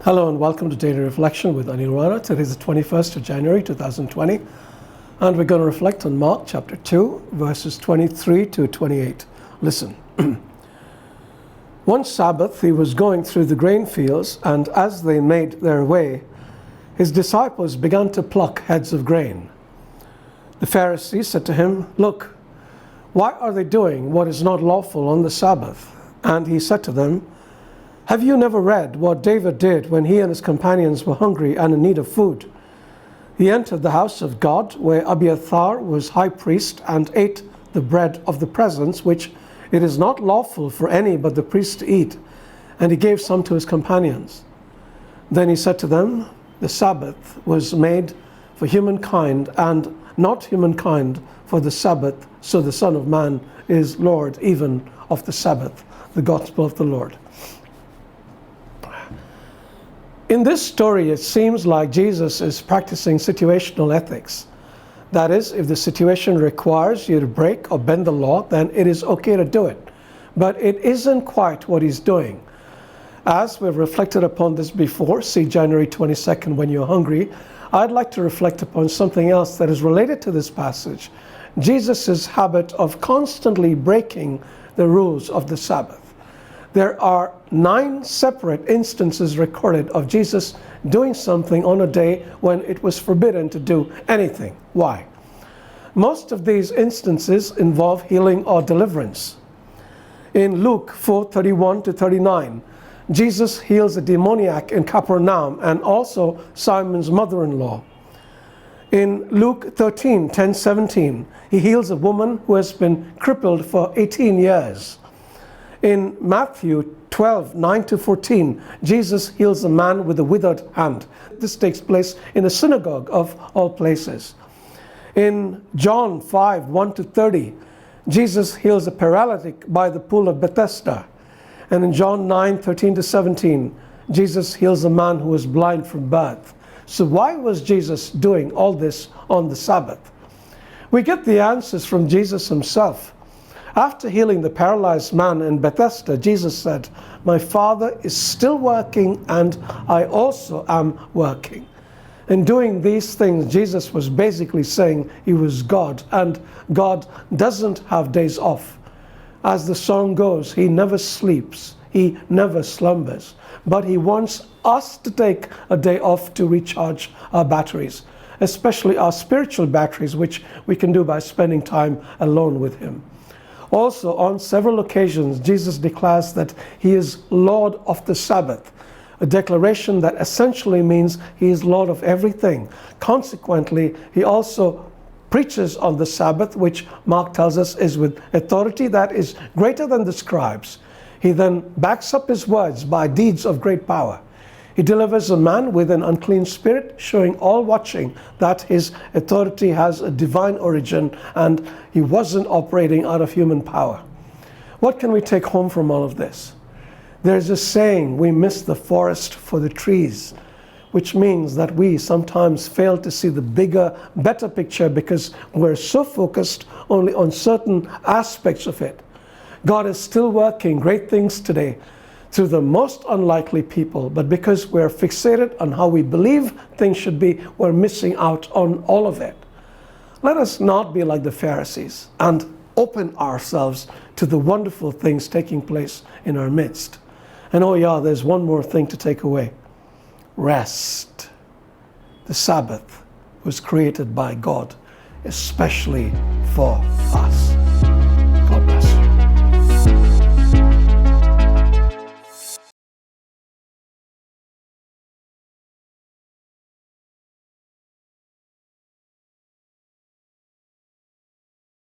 Hello and welcome to Daily Reflection with Aneel Aranha. Today is the 21st of January 2020 and we're going to reflect on Mark chapter 2 verses 23 to 28. Listen. One Sabbath he was going through the grain fields, and as they made their way, his disciples began to pluck heads of grain. The Pharisees said to him, "Look, why are they doing what is not lawful on the Sabbath?" And he said to them, "Have you never read what David did when he and his companions were hungry and in need of food? He entered the house of God, where Abiathar was high priest, and ate the bread of the presence, which it is not lawful for any but the priest to eat, and he gave some to his companions. Then he said to them, the Sabbath was made for humankind, and not humankind for the Sabbath, so the Son of Man is Lord even of the Sabbath." The Gospel of the Lord. In this story, it seems like Jesus is practicing situational ethics. That is, if the situation requires you to break or bend the law, then it is okay to do it. But it isn't quite what he's doing. As we've reflected upon this before, see January 22nd, When You're Hungry, I'd like to reflect upon something else that is related to this passage. Jesus' habit of constantly breaking the rules of the Sabbath. There are 9 separate instances recorded of Jesus doing something on a day when it was forbidden to do anything. Why? Most of these instances involve healing or deliverance. In Luke 4:31 to 39, Jesus heals a demoniac in Capernaum and also Simon's mother-in-law. In Luke 13:10-17, he heals a woman who has been crippled for 18 years. In Matthew 12:9-14, Jesus heals a man with a withered hand. This takes place in a synagogue of all places. In John 5:1-30, Jesus heals a paralytic by the pool of Bethesda. And in John 9:13-17, Jesus heals a man who was blind from birth. So why was Jesus doing all this on the Sabbath? We get the answers from Jesus himself. After healing the paralyzed man in Bethesda, Jesus said, "My Father is still working and I also am working." In doing these things, Jesus was basically saying he was God, and God doesn't have days off. As the song goes, he never sleeps, he never slumbers, but he wants us to take a day off to recharge our batteries, especially our spiritual batteries, which we can do by spending time alone with him. Also, on several occasions, Jesus declares that he is Lord of the Sabbath, a declaration that essentially means he is Lord of everything. Consequently, he also preaches on the Sabbath, which Mark tells us is with authority that is greater than the scribes. He then backs up his words by deeds of great power. He delivers a man with an unclean spirit, showing all watching that his authority has a divine origin and he wasn't operating out of human power. What can we take home from all of this? There's a saying, we miss the forest for the trees, which means that we sometimes fail to see the bigger, better picture because we're so focused only on certain aspects of it. God is still working great things today through the most unlikely people, but because we're fixated on how we believe things should be, we're missing out on all of it. Let us not be like the Pharisees and open ourselves to the wonderful things taking place in our midst. And oh yeah, there's one more thing to take away. Rest. The Sabbath was created by God, especially for us.